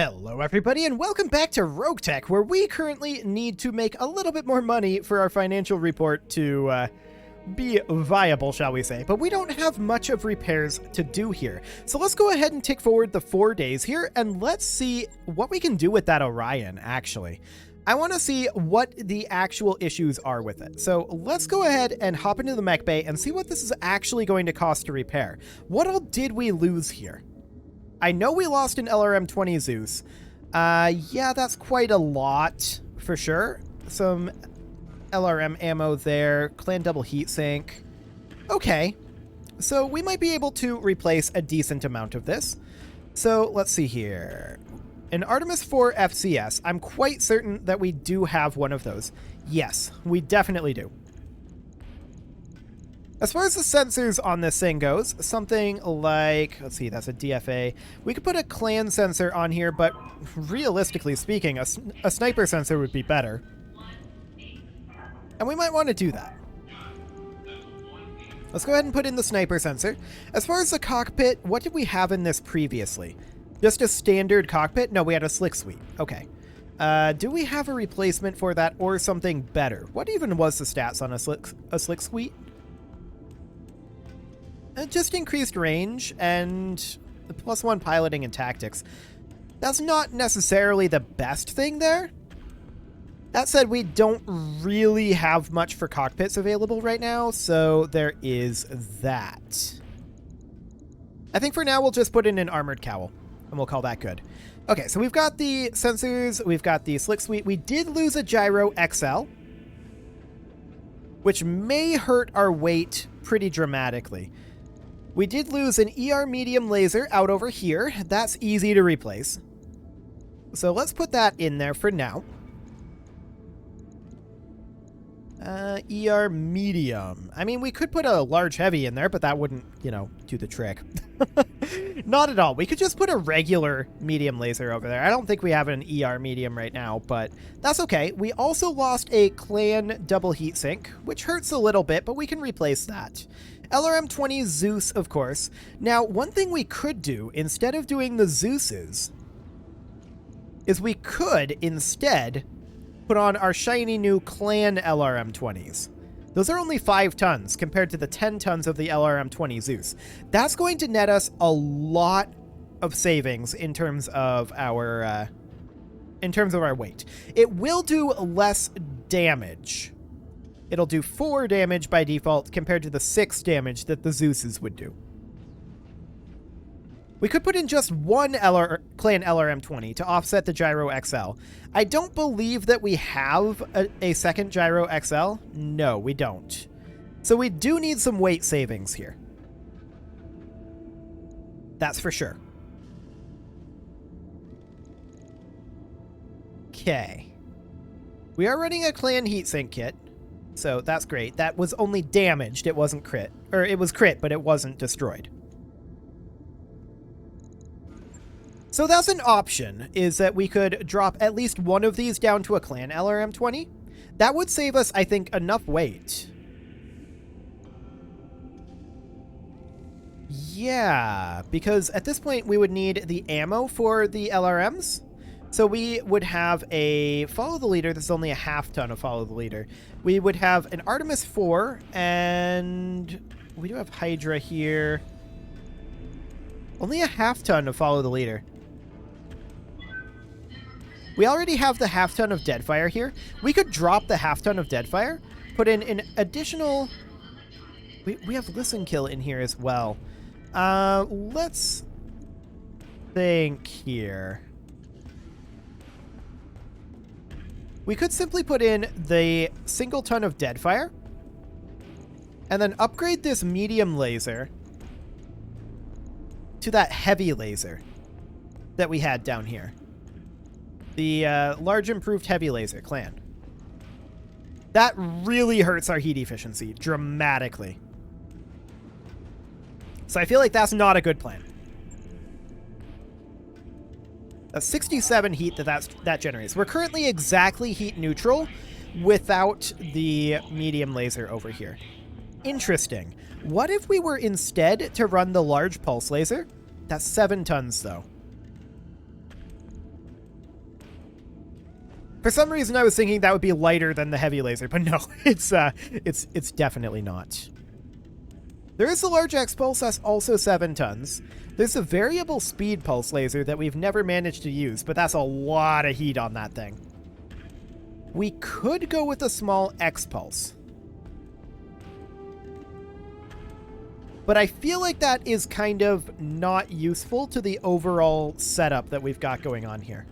Hello everybody and welcome back to RogueTech, where we currently need to make a little bit more money for our financial report to be viable, shall we say. But we don't have much of repairs to do here. So let's go ahead and tick forward the 4 days here and let's see what we can do with that Orion, actually. I want to see what the actual issues are with it. So let's go ahead and hop into the mech bay and see what this is actually going to cost to repair. What all did we lose here? I know we lost an LRM-20 Zeus. Yeah, that's quite a lot, for sure. Some LRM ammo there. Clan double heatsink. Okay. So we might be able to replace a decent amount of this. So let's see here. An Artemis 4 FCS. I'm quite certain that we do have one of those. Yes, we definitely do. As far as the sensors on this thing goes, something like, let's see, that's a DFA. We could put a clan sensor on here, but realistically speaking, a sniper sensor would be better. And we might want to do that. Let's go ahead and put in the sniper sensor. As far as the cockpit, what did we have in this previously? Just a standard cockpit? No, we had a slick suite. Okay. Do we have a replacement for that or something better? What even was the stats on a slick suite? Just increased range and the +1 piloting and tactics. That's not necessarily the best thing there. That said, we don't really have much for cockpits available right now, so there is that. I think for now we'll just put in an armored cowl, and we'll call that good. Okay, so we've got the sensors, we've got the slick suite. We did lose a gyro XL, which may hurt our weight pretty dramatically. We did lose an ER medium laser out over here. That's easy to replace. So let's put that in there for now. ER medium. I mean, we could put a large heavy in there, but that wouldn't, you know, do the trick. Not at all. We could just put a regular medium laser over there. I don't think we have an ER medium right now, but that's okay. We also lost a clan double heatsink, which hurts a little bit, but we can replace that. LRM-20 Zeus, of course. Now, one thing we could do, instead of doing the Zeuses, is we could instead put on our shiny new clan LRM-20s. Those are only 5 tons compared to the 10 tons of the LRM-20 Zeus. That's going to net us a lot of savings in terms of our weight. It will do less damage. It'll do 4 damage by default compared to the 6 damage that the Zeuses would do. We could put in just one clan LRM-20 to offset the Gyro XL. I don't believe that we have a second Gyro XL. No, we don't. So we do need some weight savings here. That's for sure. Okay. We are running a clan heatsink kit. So that's great. That was only damaged. It wasn't crit. Or it was crit, but it wasn't destroyed. So that's an option, is that we could drop at least one of these down to a clan LRM-20. That would save us, I think, enough weight. Yeah, because at this point we would need the ammo for the LRMs. So we would have a follow the leader. This is only a half ton of follow the leader. We would have an Artemis 4, and we do have Hydra here. Only a half ton of follow the leader. We already have the half ton of Deadfire here. We could drop the half ton of Deadfire, put in an additional... We have Listen Kill in here as well. Let's think here. We could simply put in the single ton of Deadfire and then upgrade this medium laser to that heavy laser that we had down here. The large improved heavy laser clan. That really hurts our heat efficiency dramatically. So I feel like that's not a good plan. A 67 heat that generates. We're currently exactly heat neutral without the medium laser over here. Interesting. What if we were instead to run the large pulse laser? That's 7 tons, though. For some reason, I was thinking that would be lighter than the heavy laser, but no, it's definitely not. There is the large X pulse, that's also 7 tons. There's a variable speed pulse laser that we've never managed to use, but that's a lot of heat on that thing. We could go with a small X pulse. But I feel like that is kind of not useful to the overall setup that we've got going on here.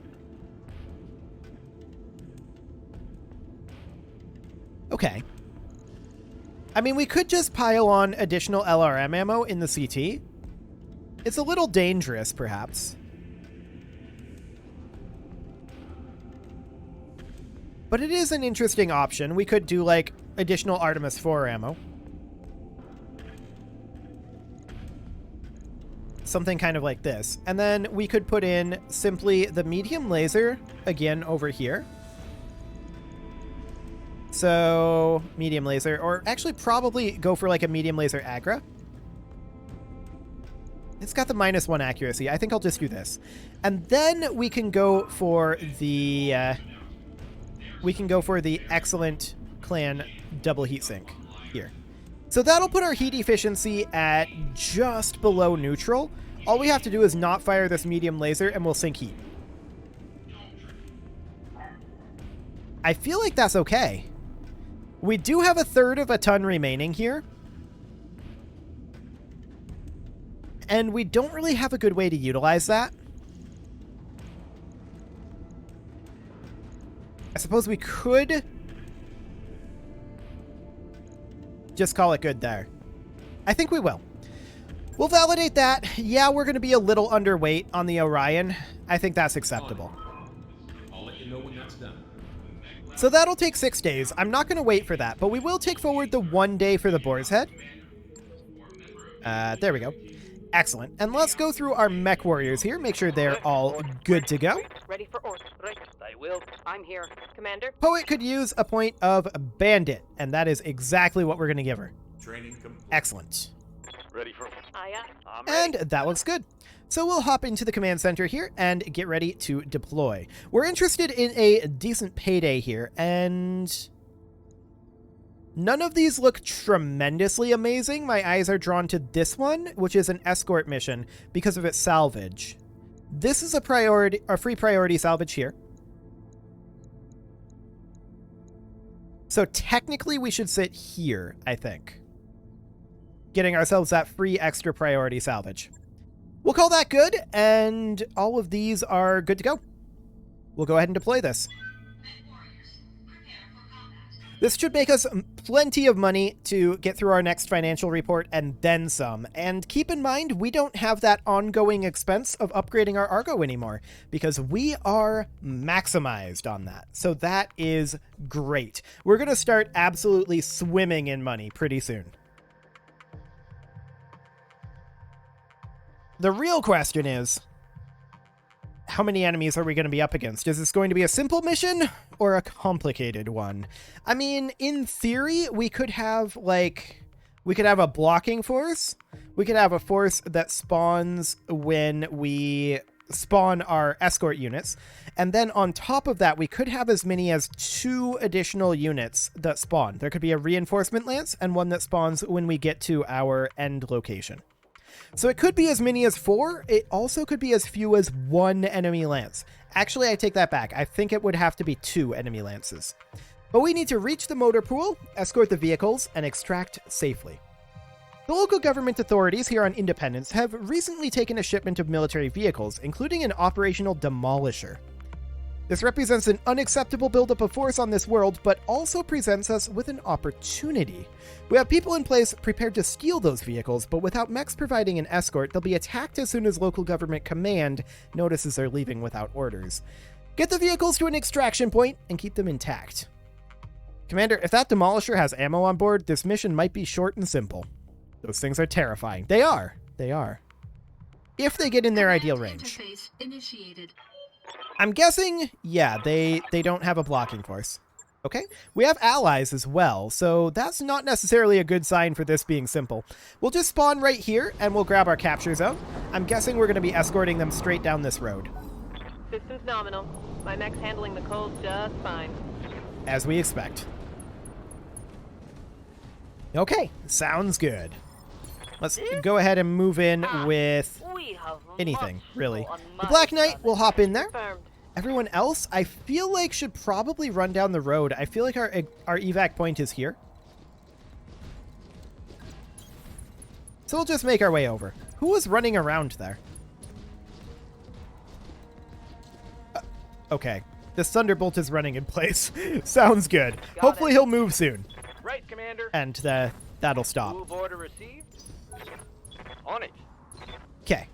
Okay. I mean, we could just pile on additional LRM ammo in the CT. It's a little dangerous, perhaps. But it is an interesting option. We could do, like, additional Artemis 4 ammo. Something kind of like this. And then we could put in simply the medium laser, again, over here. So, medium laser, or actually probably go for like a medium laser Agra. It's got the -1 accuracy. I think I'll just do this. And then we can go for the excellent clan double heatsink here. So that'll put our heat efficiency at just below neutral. All we have to do is not fire this medium laser and we'll sink heat. I feel like that's okay. We do have 1/3 of a ton remaining here. And we don't really have a good way to utilize that. I suppose we could just call it good there. I think we will. We'll validate that. Yeah, we're going to be a little underweight on the Orion. I think that's acceptable. I'll let you know when that's done. So that'll take 6 days. I'm not going to wait for that, but we will take forward the 1 day for the Boar's Head. There we go. Excellent. And let's go through our mech warriors here. Make sure they're all good to go. Ready for orders. Right. I will. I'm here. Commander. Poet could use a point of Bandit, and that is exactly what we're going to give her. Training complete. Excellent. Ready for... I'm And ready. that looks good. So we'll hop into the command center here and get ready to deploy. We're interested in a decent payday here, and none of these look tremendously amazing. My eyes are drawn to this one, which is an escort mission because of its salvage. This is a free priority salvage here. So technically we should sit here, I think, getting ourselves that free extra priority salvage. We'll call that good, and all of these are good to go. We'll go ahead and deploy this. This should make us plenty of money to get through our next financial report and then some. And keep in mind, we don't have that ongoing expense of upgrading our Argo anymore because we are maximized on that. So that is great. We're going to start absolutely swimming in money pretty soon. The real question is, how many enemies are we going to be up against? Is this going to be a simple mission or a complicated one? I mean, in theory, we could have a blocking force. We could have a force that spawns when we spawn our escort units. And then on top of that, we could have as many as 2 additional units that spawn. There could be a reinforcement lance and one that spawns when we get to our end location. So it could be as many as 4. It also could be as few as 1 enemy lance. Actually, I take that back. I think it would have to be 2 enemy lances. But we need to reach the motor pool, escort the vehicles, and extract safely. The local government authorities here on Independence have recently taken a shipment of military vehicles, including an operational demolisher. This represents an unacceptable buildup of force on this world, but also presents us with an opportunity. We have people in place prepared to steal those vehicles, but without mechs providing an escort, they'll be attacked as soon as local government command notices they're leaving without orders. Get the vehicles to an extraction point and keep them intact. Commander, if that demolisher has ammo on board, this mission might be short and simple. Those things are terrifying. They are. They are. If they get in their ideal range. Interface initiated. I'm guessing, yeah, they don't have a blocking force. Okay, we have allies as well, so that's not necessarily a good sign for this being simple. We'll just spawn right here, and we'll grab our capture zone. I'm guessing we're going to be escorting them straight down this road. Distance nominal. My mech's handling the cold just fine. As we expect. Okay, sounds good. Let's go ahead and move in with We have anything, much really. on The my Black Knight side. will hop in there. Confirmed. Everyone else, I feel like should probably run down the road. I feel like our evac point is here. So we'll just make our way over. Who was running around there? Okay. This Thunderbolt is running in place. Sounds good. Hopefully he'll move soon. Right, Commander. And that'll stop. Move order received. On it. Okay.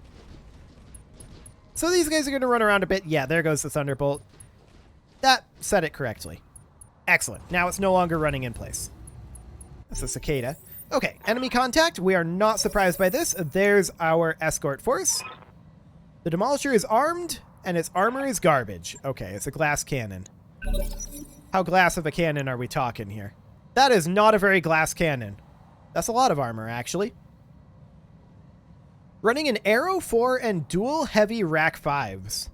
So these guys are going to run around a bit. Yeah, there goes the Thunderbolt. That said it correctly. Excellent. Now it's no longer running in place. That's a cicada. Okay, enemy contact. We are not surprised by this. There's our escort force. The Demolisher is armed, and its armor is garbage. Okay, it's a glass cannon. How glass of a cannon are we talking here? That is not a very glass cannon. That's a lot of armor, actually. Running an Arrow 4 and dual heavy Rack 5s.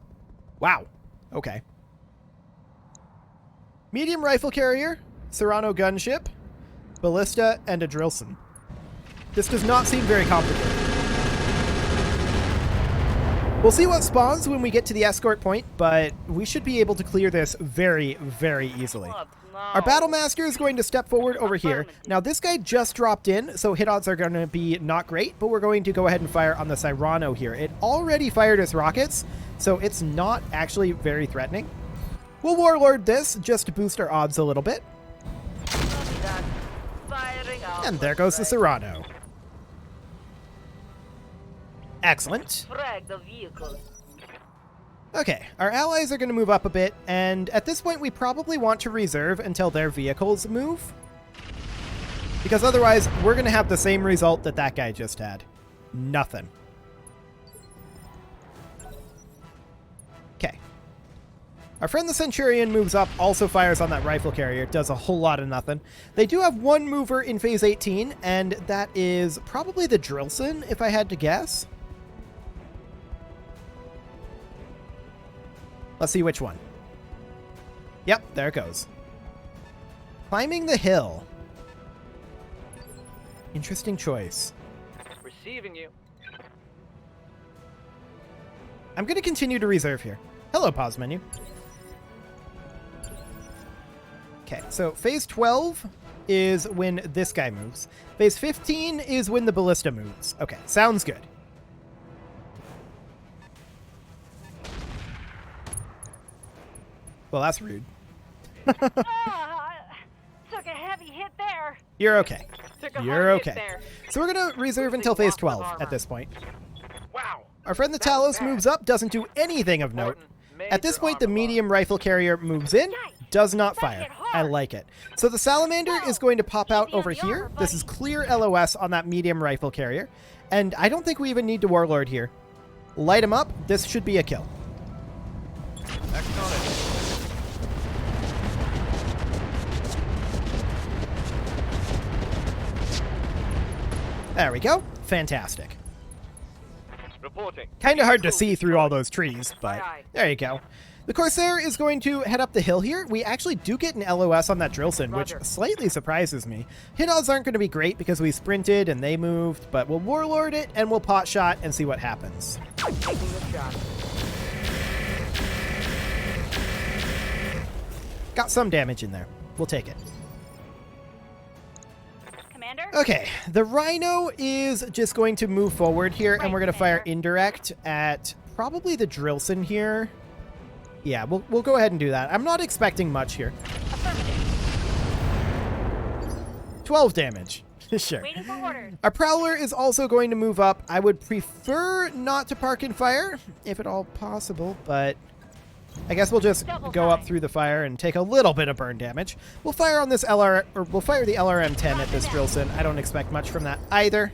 Wow. Okay. Medium rifle carrier, Serrano gunship, ballista, and a Drillson. This does not seem very complicated. We'll see what spawns when we get to the escort point, but we should be able to clear this very, very easily. Our Battlemaster is going to step forward over here. Now, this guy just dropped in, so hit odds are going to be not great, but we're going to go ahead and fire on the Serrano here. It already fired its rockets, so it's not actually very threatening. We'll Warlord this just to boost our odds a little bit. And there goes the Serrano. Excellent. Okay, our allies are going to move up a bit, and at this point we probably want to reserve until their vehicles move. Because otherwise, we're going to have the same result that that guy just had. Nothing. Okay. Our friend the Centurion moves up, also fires on that rifle carrier, does a whole lot of nothing. They do have one mover in phase 18, and that is probably the Drillson, if I had to guess. Let's see which one. Yep, there it goes. Climbing the hill. Interesting choice. Receiving you. I'm going to continue to reserve here. Hello, pause menu. Okay, so phase 12 is when this guy moves. Phase 15 is when the ballista moves. Okay, sounds good. Well, that's rude. Took a heavy hit there. You're okay. Took a You're hard hit okay. there. So we're going to reserve until phase 12 at this point. Wow. Our friend the Talos moves up, doesn't do anything of note. At this point, the medium rifle carrier moves in, does not fire. I like it. So the Salamander is going to pop out over here. This is clear LOS on that medium rifle carrier. And I don't think we even need to Warlord here. Light him up. This should be a kill. There we go. Fantastic. Reporting. Kind of hard to see through all those trees, but there you go. The Corsair is going to head up the hill here. We actually do get an LOS on that Drillson, which slightly surprises me. Hit odds aren't going to be great because we sprinted and they moved, but we'll Warlord it and we'll pot shot and see what happens. Taking the shot. Got some damage in there. We'll take it. Commander? Okay, the Rhino is just going to move forward here, and we're going to fire indirect at probably the Drillson here. Yeah, we'll go ahead and do that. I'm not expecting much here. 12 damage. Sure. Waiting for orders. Our Prowler is also going to move up. I would prefer not to park and fire, if at all possible, but I guess we'll just go up through the fire and take a little bit of burn damage. We'll fire on this we'll fire the LRM-10 at this Drillson. I don't expect much from that either.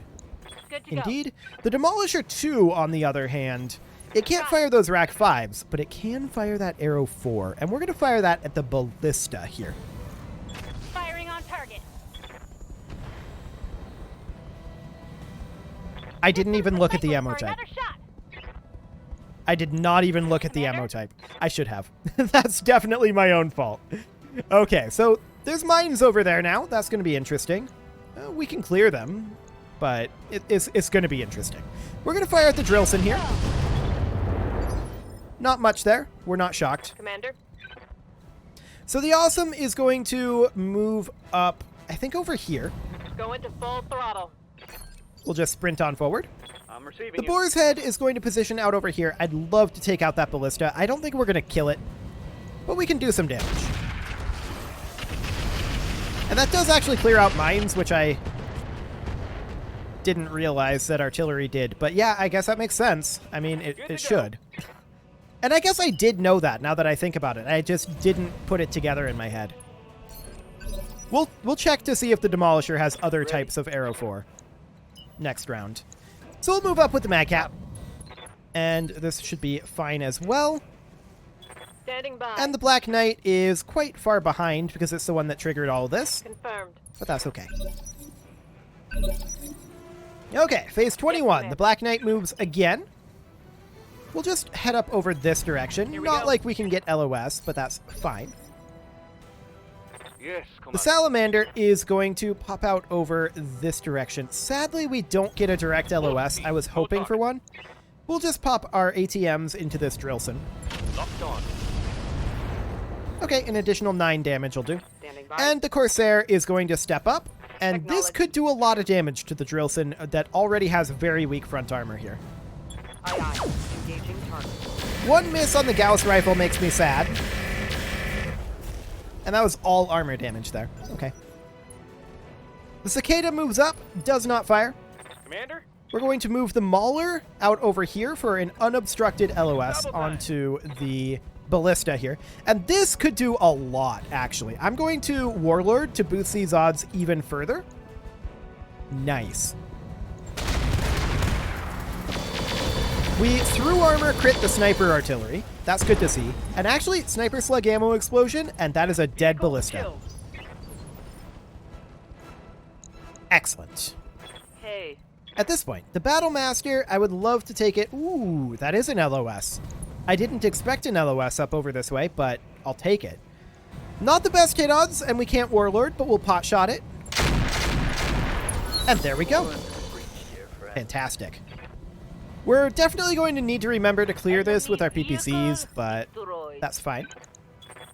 Good to Indeed. The Demolisher 2, on the other hand, it can't fire those Rack 5s, but it can fire that Arrow 4, and we're going to fire that at the Ballista here. go. Firing on target. I didn't even look at the ammo For type. another shot. I did not even look at the ammo type. I should have. That's definitely my own fault. Okay, so there's mines over there now. That's going to be interesting. We can clear them, but it's going to be interesting. We're going to fire at the Drillson here. Not much there. We're not shocked. Commander. So the Awesome is going to move up, I think, over here. Go into full throttle. We'll just sprint on forward. I'm receiving The you. Boar's Head is going to position out over here. I'd love to take out that ballista. I don't think we're going to kill it, but we can do some damage. And that does actually clear out mines, which I didn't realize that artillery did. But yeah, I guess that makes sense. I mean, it should. And I guess I did know that now that I think about it. I just didn't put it together in my head. We'll check to see if the Demolisher has other types of arrow for next round. So we'll move up with the Madcap. And this should be fine as well. Standing by. And the Black Knight is quite far behind because it's the one that triggered all this. Confirmed. But that's okay. Okay, phase 21. The Black Knight moves again. We'll just head up over this direction. Not go. like we can get LOS, but that's fine. Yes, The Commander. Salamander is going to pop out over this direction. Sadly, we don't get a direct LOS. I was hoping for one. We'll just pop our ATMs into this Drillson. Locked on. Okay, an additional 9 damage will do. Standing by. And the Corsair is going to step up. And this could do a lot of damage to the Drillson that already has very weak front armor here. Aye, aye. Engaging target. One miss on the Gauss rifle makes me sad. And that was all armor damage there. Okay. The Cicada moves up, does not fire. Commander? We're going to move the Mauler out over here for an unobstructed LOS Double time. onto the Ballista here. And this could do a lot, actually. I'm going to Warlord to boost these odds even further. Nice. We through armor crit the Sniper Artillery. That's good to see. And actually, Sniper Slug Ammo Explosion, and that is a dead Ballista. Kill. Excellent. Hey. At this point, the Battle Master, I would love to take it. Ooh, that is an LOS. I didn't expect an LOS up over this way, but I'll take it. Not the best hit odds, and we can't Warlord, but we'll pot shot it. And there we go. Fantastic. We're definitely going to need to remember to clear this with our PPCs, but that's fine.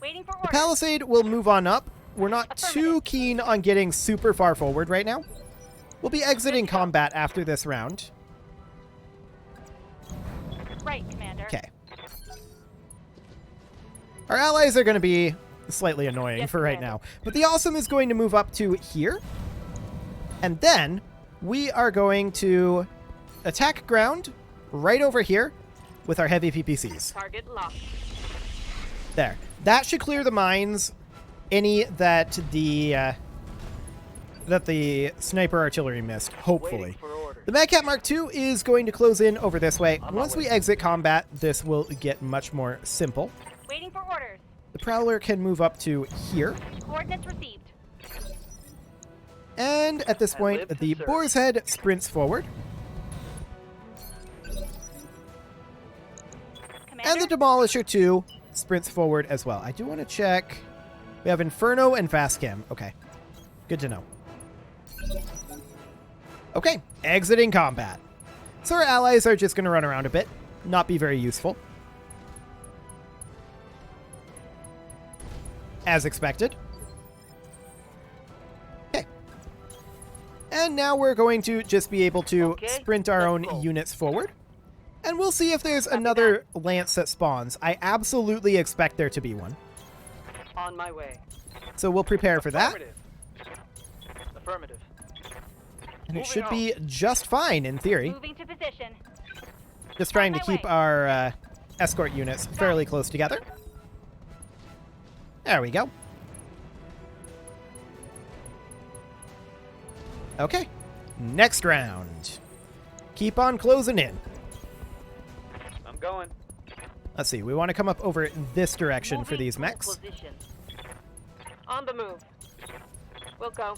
Waiting for The orders. Palisade will move on up. We're not too keen on getting super far forward right now. We'll be exiting combat after this round. Right, Commander. Okay. Our allies are going to be slightly annoying Yes, for right Commander. now. But the Awesome is going to move up to here. And then we are going to attack ground right over here with our heavy PPCs. Target locked. There. That should clear the mines. Any that the Sniper Artillery missed, hopefully. Waiting for orders. The Madcap Mark II is going to close in over this way. Once we exit combat, this will get much more simple. Waiting for orders. The Prowler can move up to here. Coordinates received. And at this point, live to the serve. Boar's Head sprints forward. Commander. And the Demolisher 2 sprints forward as well. I do want to check. We have Inferno and Fast Cam. Okay. Good to know. Okay. Exiting combat. So our allies are just going to run around a bit. Not be very useful. As expected. Okay. And now we're going to just be able to Okay, sprint our let's own roll. units forward. And we'll see if there's another Lance that spawns. I absolutely expect there to be one. On my way. So we'll prepare for that. Affirmative. Affirmative. And it Moving should on. be just fine in theory. Moving to position. Just trying to my keep way. our escort units fairly close together. There we go. Okay. Next round. Keep on closing in. I'm going. Let's see. We want to come up over this direction for Moving these to mechs. Position. On the move. We'll go.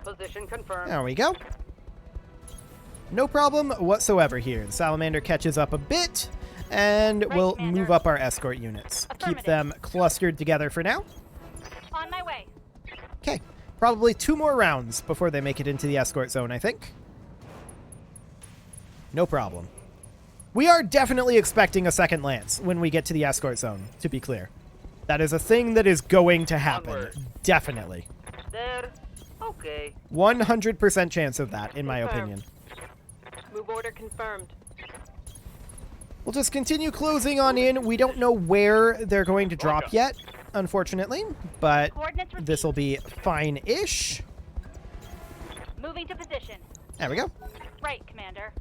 Position confirmed. There we go. No problem whatsoever here. The Salamander catches up a bit. And Right, we'll Commander. move up our escort units. Keep Affirmative. them clustered together for now. On my way. Okay. Probably 2 more rounds before they make it into the escort zone, I think. No problem. We are definitely expecting a second lance when we get to the escort zone, to be clear. That is a thing that is going to happen. Onward. Definitely. There. Okay. 100% chance of that, in my Confirmed. opinion. Move order confirmed. We'll just continue closing on in. We don't know where they're going to drop Roger. yet, unfortunately, but Coordinates received. this will be fine-ish. Moving to position. There we go. Right, Commander.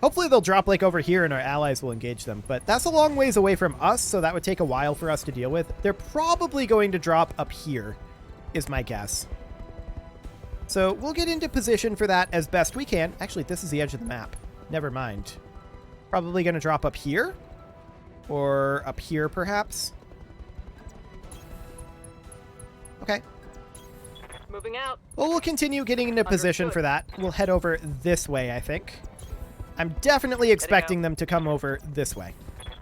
Hopefully they'll drop like over here and our allies will engage them, but that's a long ways away from us, so that would take a while for us to deal with. They're probably going to drop up here, is my guess. So we'll get into position for that as best we can. Actually, this is the edge of the map. Never mind. Probably going to drop up here. Or up here, perhaps. Okay. Moving out. Well, we'll continue getting into position Understood. for that. We'll head over this way, I think. I'm definitely expecting them to come over this way.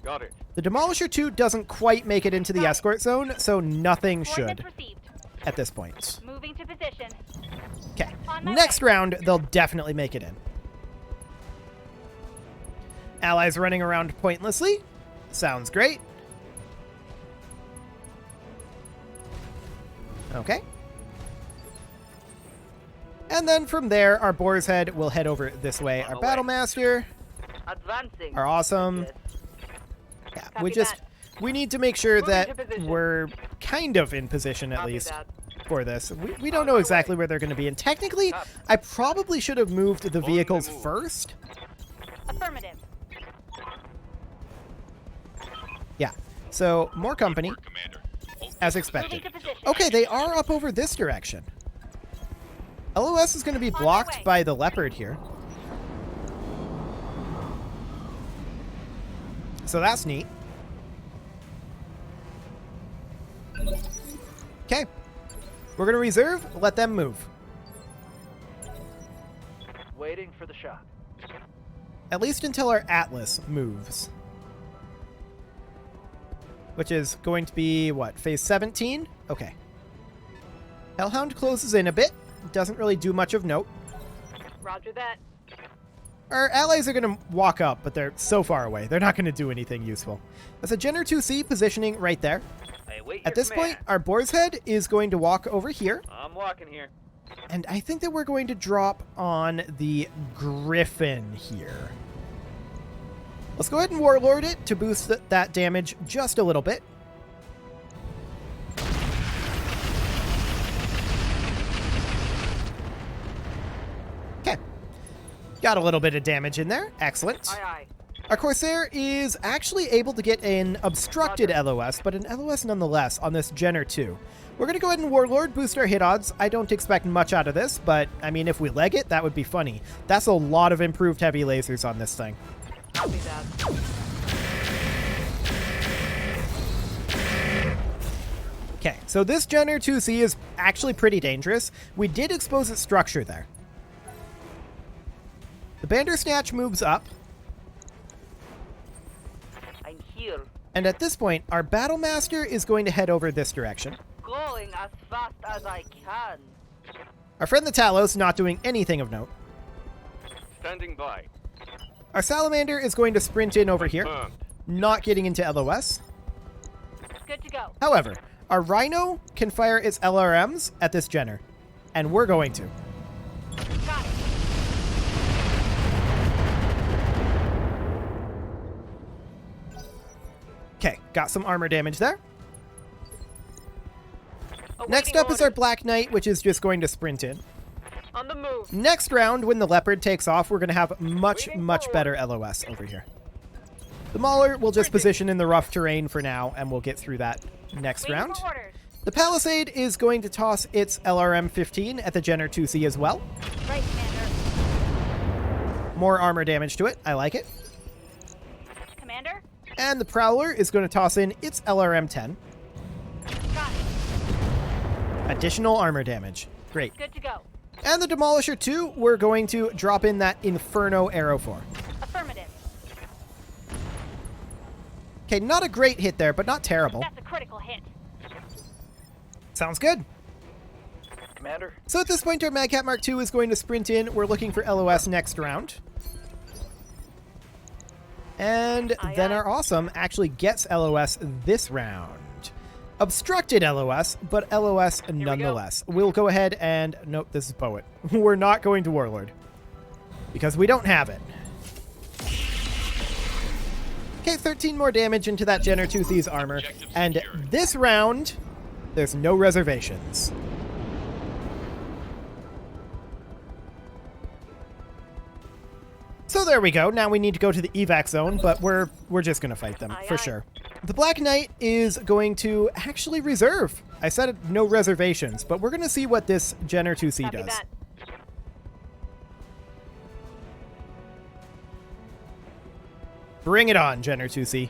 Got it. The Demolisher 2 doesn't quite make it into the Got it. escort zone, so nothing Coordinates should received. at this point. Moving to position. Okay. On my Next way. round, they'll definitely make it in. Allies running around pointlessly. Sounds great. Okay. And then from there, our Boar's Head will head over this way. Our On the way. Battle Master Advancing. are awesome. Yes. Yeah, Copy we just that. we need to make sure Moving that to position. we're kind of in position at Copy least that. for this. We don't On know my exactly way. where they're going to be, and technically, Copy. I probably should have moved the the vehicles move. first. Affirmative. Yeah. So more company, as Moving expected. to position. Okay, they are up over this direction. LOS is going to be my blocked way. by the Leopard here. So that's neat. Okay. We're going to reserve, let them move. Waiting for the shot. At least until our Atlas moves. Which is going to be, what, phase 17? Okay. Hellhound closes in a bit. Doesn't really do much of note. Roger that. Our allies are going to walk up, but they're so far away. They're not going to do anything useful. That's a Jenner 2C positioning right there. I await At your this command. point, our Boar's Head is going to walk over here. I'm walking here. And I think that we're going to drop on the Griffin here. Let's go ahead and Warlord it to boost that damage just a little bit. Okay. Got a little bit of damage in there. Excellent. Aye, aye. Our Corsair is actually able to get an obstructed LOS, but an LOS nonetheless on this Jenner 2. We're going to go ahead and Warlord, boost our hit odds. I don't expect much out of this, but, I mean, if we leg it, that would be funny. That's a lot of improved heavy lasers on this thing. Copy that. Okay, so this Jenner 2C is actually pretty dangerous. We did expose its structure there. The Bandersnatch moves up, I'm here. and at this point, our Battle Master is going to head over this direction. Going as fast as I can. Our friend the Talos not doing anything of note. Standing by. Our Salamander is going to sprint in over here, Confirmed. not getting into LOS. Good to go. However, our Rhino can fire its LRMs at this Jenner, and we're going to. Got it. Okay, got some armor damage there. Awaiting Next up is our orders. Black Knight, which is just going to sprint in. On the move. Next round, when the Leopard takes off, we're going to have much, Moving much forward. better LOS over here. The Mauler will just position in the rough terrain for now, and we'll get through that next Waiting round. for orders. The Palisade is going to toss its LRM-15 at the Jenner 2C as well. Right, Commander. More armor damage to it. I like it. Commander? And the Prowler is going to toss in its LRM-10. Got it. Additional armor damage. Great. Good to go. And the Demolisher 2, we're going to drop in that Inferno arrow for. Affirmative. Okay, not a great hit there, but not terrible. That's a critical hit. Sounds good. Commander? So at this point, our Magcat Mark II is going to sprint in. We're looking for LOS next round. And Aye, then aye. our Awesome actually gets LOS this round. Obstructed LOS, but LOS nonetheless. We'll go ahead and... Nope, this is Poet. We're not going to Warlord. Because we don't have it. Okay, 13 more damage into that Jenner Toothy's armor. And this round, there's no reservations. So there we go. Now we need to go to the evac zone, but we're just going to fight them, Aye, for aye. sure. The Black Knight is going to actually reserve. I said no reservations, but we're going to see what this Jenner 2C Copy does. that. Bring it on, Jenner 2C.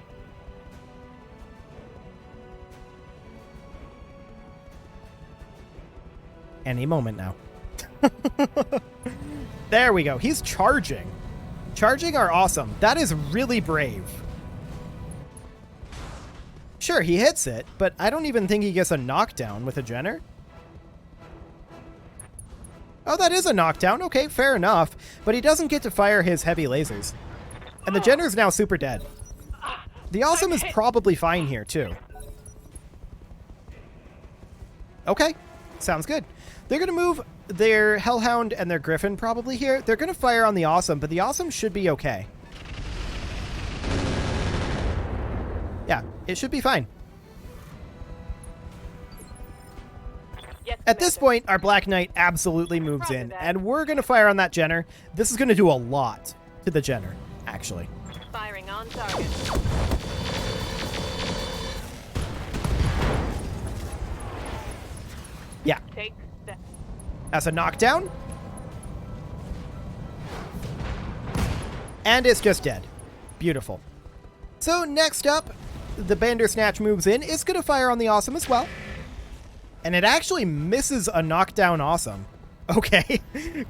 Any moment now. There we go. He's charging. Charging are awesome. That is really brave. Sure, he hits it, but I don't even think he gets a knockdown with a Jenner. Oh, that is a knockdown. Okay, fair enough. But he doesn't get to fire his heavy lasers. And the Jenner's now super dead. The Awesome is probably fine here, too. Okay, sounds good. They're going to move their Hellhound and their Griffin probably here. They're going to fire on the Awesome, but the Awesome should be okay. Yeah, it should be fine. Yes, At this Commander. point, our Black Knight absolutely moves Roger in, that. and we're going to fire on that Jenner. This is going to do a lot to the Jenner, actually. Firing on target. Yeah, Take that. that's a knockdown. And it's just dead. Beautiful. So next up, the Bandersnatch moves in. It's going to fire on the Awesome as well. And it actually misses a knockdown Awesome. Okay,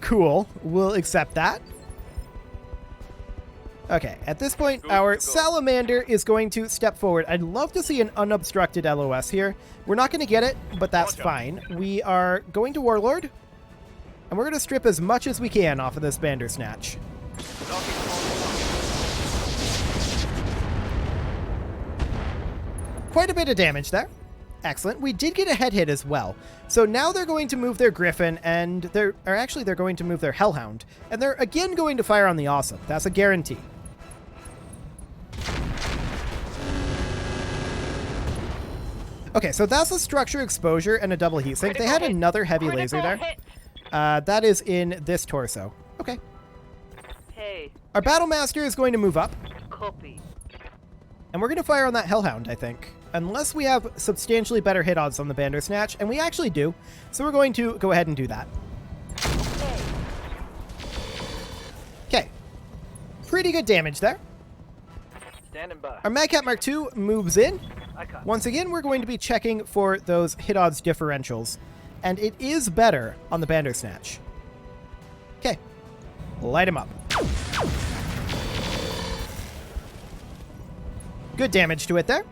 cool. We'll accept that. Okay, at this point, our Salamander is going to step forward. I'd love to see an unobstructed LOS here. We're not going to get it, but that's fine. We are going to Warlord, and we're going to strip as much as we can off of this Bandersnatch. Quite a bit of damage there. Excellent. We did get a head hit as well. So now they're going to move their Griffin, and they're going to move their Hellhound. And they're again going to fire on the Awesome. That's a guarantee. Okay, so that's a structure exposure and a double heat sink. They had another heavy laser there. Hit. That is in this torso. Okay. Hey, Our Battle Master is going to move up, copy. and we're going to fire on that Hellhound, I think. Unless we have substantially better hit odds on the Bandersnatch, and we actually do. So we're going to go ahead and do that. Hey, Okay. Pretty good damage there. Standing by. Our Magcat Mark II moves in. Icon. Once again, we're going to be checking for those hit odds differentials. And it is better on the Bandersnatch. Okay. Light him up. Good damage to it there.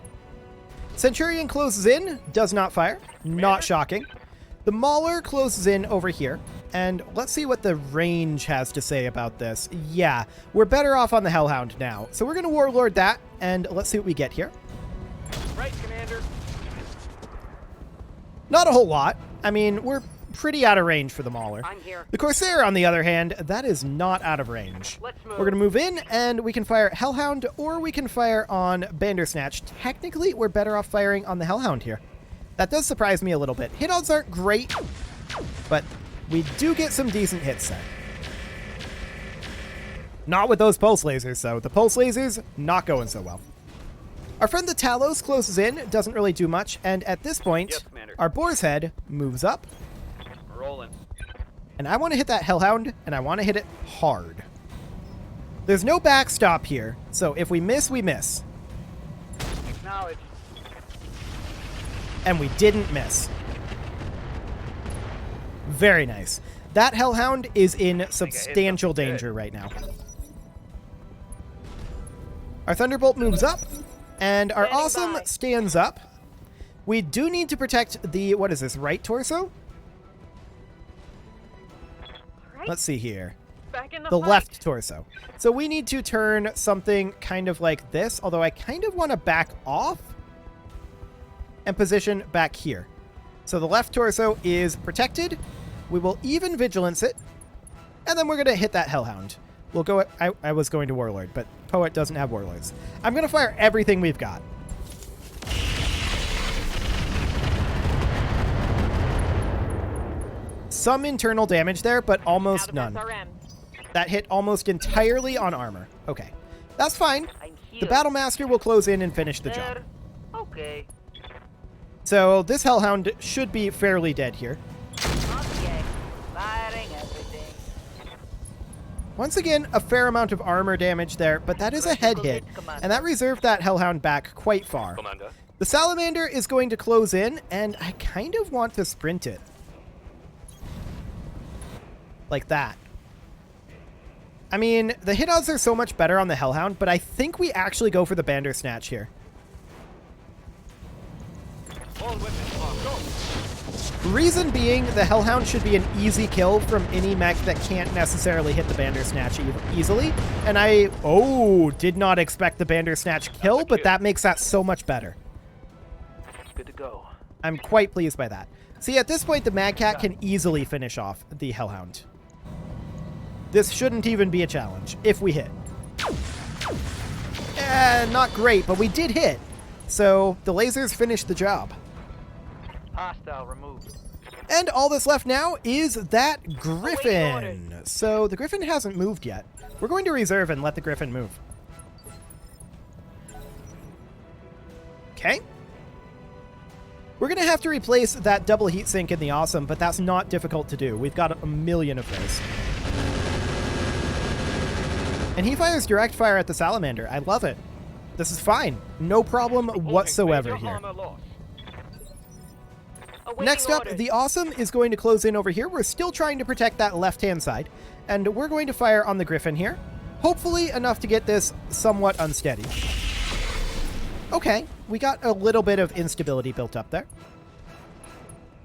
Centurion closes in, does not fire. Not shocking. The Mauler closes in over here. And let's see what the range has to say about this. Yeah, we're better off on the Hellhound now. So we're going to Warlord that, and let's see what we get here. Right, Commander. Not a whole lot. I mean, we're pretty out of range for the Mauler. I'm here. The Corsair, on the other hand, that is not out of range. Let's move. We're going to move in, and we can fire Hellhound, or we can fire on Bandersnatch. Technically, we're better off firing on the Hellhound here. That does surprise me a little bit. Hit odds aren't great, but we do get some decent hits there. Not with those pulse lasers, though. The pulse lasers, not going so well. Our friend the Talos closes in, doesn't really do much, and at this point, Yes, Commander. our Boar's Head moves up, Rolling. and I want to hit that Hellhound, and I want to hit it hard. There's no backstop here, so if we miss, we miss. Acknowledge. And we didn't miss. Very nice. That Hellhound is in substantial danger right now. Our Thunderbolt moves up, and our Standing Awesome by. stands up. We do need to protect the, what is this, right torso? Right? Let's see here. Back in the The fight. left torso. So we need to turn something kind of like this, although I kind of want to back off and position back here. So the left torso is protected. We will even vigilance it, and then we're going to hit that Hellhound. We'll go, I was going to Warlord, but Poet doesn't have Warlords. I'm going to fire everything we've got. Some internal damage there, but almost Now none. the SRM. That hit almost entirely on armor. Okay, that's fine. I'm The healed. Battle Master will close in and finish the job. There. Okay. So this Hellhound should be fairly dead here. Okay. Firing everything. Once again, a fair amount of armor damage there, but that is a head hit, and that reserved that Hellhound back quite far. Commander. The Salamander is going to close in, and I kind of want to sprint it. Like that. I mean, the hit odds are so much better on the Hellhound, but I think we actually go for the Bandersnatch here. All weapons locked on. Reason being, the Hellhound should be an easy kill from any mech that can't necessarily hit the Bandersnatch easily. And I, did not expect the Bandersnatch kill, but that makes that so much better. Good to go. I'm quite pleased by that. See, at this point, the Mad Cat can easily finish off the Hellhound. This shouldn't even be a challenge, if we hit. Not great, but we did hit. So the lasers finished the job. Hostile removed. And all that's left now is that Griffin. So the Griffin hasn't moved yet. We're going to reserve and let the Griffin move. Okay. We're going to have to replace that double heatsink in the Awesome, but that's not difficult to do. We've got a million of those. And he fires direct fire at the Salamander. I love it. This is fine. No problem whatsoever Major here. armor loss. Awaiting Next up, orders. the Awesome is going to close in over here. We're still trying to protect that left-hand side, and we're going to fire on the Griffin here. Hopefully enough to get this somewhat unsteady. Okay, we got a little bit of instability built up there.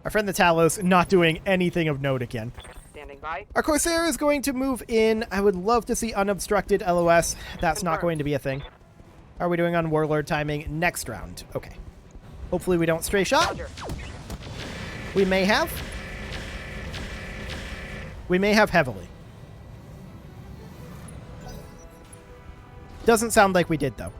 Our friend the Talos not doing anything of note again. Standing by. Our Corsair is going to move in. I would love to see unobstructed LOS. That's not going to be a thing. How are we doing on Warlord timing? Next round. Okay. Hopefully we don't stray shot. Roger. We may have. We may have heavily. Doesn't sound like we did, though.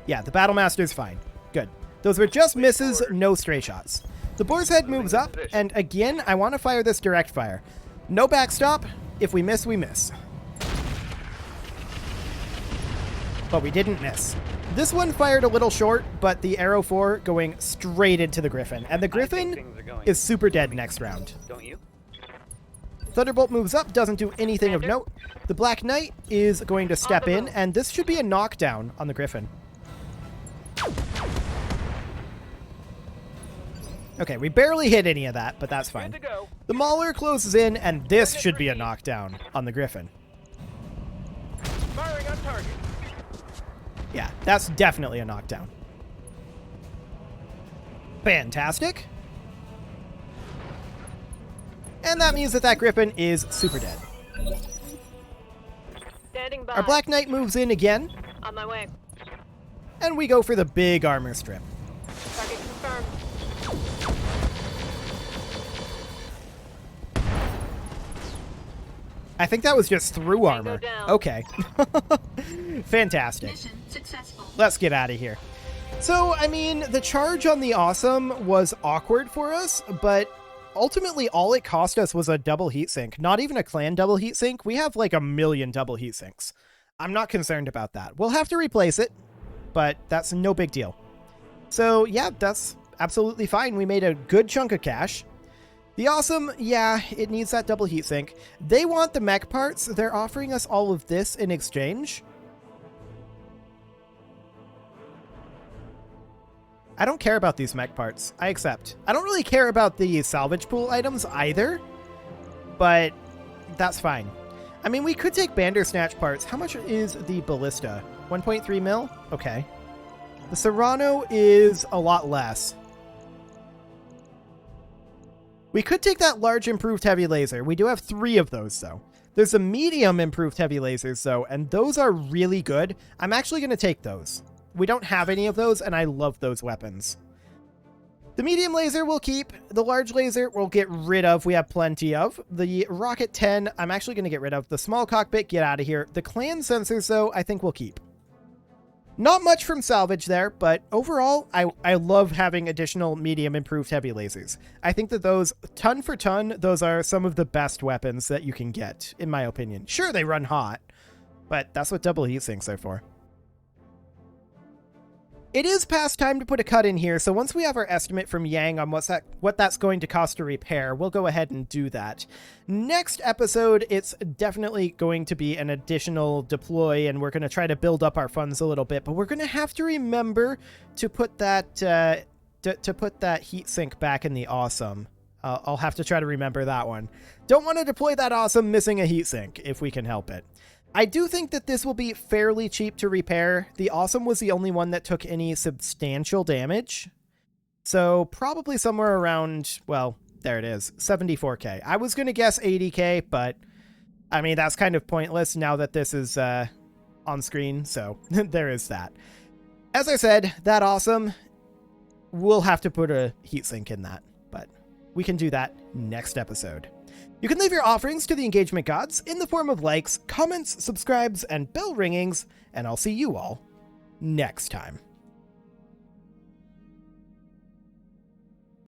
Yeah, the Battle Master's fine. Good. Those were just misses, no stray shots. The Boar's Head moves up, and again, I want to fire this direct fire. No backstop. If we miss, we miss. But we didn't miss. This one fired a little short, but the Arrow 4 going straight into the Griffin. And the Griffin is super dead next round. Don't you? Thunderbolt moves up, doesn't do anything of note. The Black Knight is going to step in, and this should be a knockdown on the Griffin. Okay, we barely hit any of that, but that's fine. Good to go. The Mauler closes in, and this should be a knockdown on the Griffin. Firing on target. Yeah, that's definitely a knockdown. Fantastic. And that means that that Griffin is super dead. Standing by. Our Black Knight moves in again, On my way. and we go for the big armor strip. Target confirmed. I think that was just through Tango armor. down. Okay. Fantastic. Mission successful. Let's get out of here. So, I mean, the charge on the Awesome was awkward for us, but ultimately all it cost us was a double heatsink. Not even a clan double heatsink. We have like a million double heatsinks. I'm not concerned about that. We'll have to replace it, but that's no big deal. So, yeah, that's absolutely fine. We made a good chunk of cash. The Awesome, yeah, it needs that double heatsink. They want the mech parts. They're offering us all of this in exchange. I don't care about these mech parts. I accept. I don't really care about the salvage pool items either. but that's fine. I mean, we could take Bandersnatch parts. How much is the Ballista? 1.3 mil? Okay. The Serrano is a lot less. We could take that large improved heavy laser. We do have 3 of those, though. There's a medium improved heavy lasers, though, and those are really good. I'm actually going to take those. We don't have any of those, and I love those weapons. The medium laser we'll keep. The large laser we'll get rid of. We have plenty of. The Rocket 10, I'm actually going to get rid of. The small cockpit, get out of here. The clan sensors, though, I think we'll keep. Not much from salvage there, but overall, I love having additional medium improved heavy lasers. I think that those, ton for ton, those are some of the best weapons that you can get, in my opinion. Sure, they run hot, but that's what double heat sinks are for. It is past time to put a cut in here, so once we have our estimate from Yang on what that's going to cost to repair, we'll go ahead and do that. Next episode, it's definitely going to be an additional deploy, and we're going to try to build up our funds a little bit, but we're going to have to remember to put that heatsink back in the Awesome. I'll have to try to remember that one. Don't want to deploy that Awesome missing a heatsink, if we can help it. I do think that this will be fairly cheap to repair. The Awesome was the only one that took any substantial damage. So probably somewhere around, well, there it is, 74k. I was going to guess 80k, but I mean, that's kind of pointless now that this is on screen. So there is that. As I said, that Awesome, we'll have to put a heatsink in that, but we can do that next episode. You can leave your offerings to the engagement gods in the form of likes, comments, subscribes, and bell ringings, and I'll see you all next time.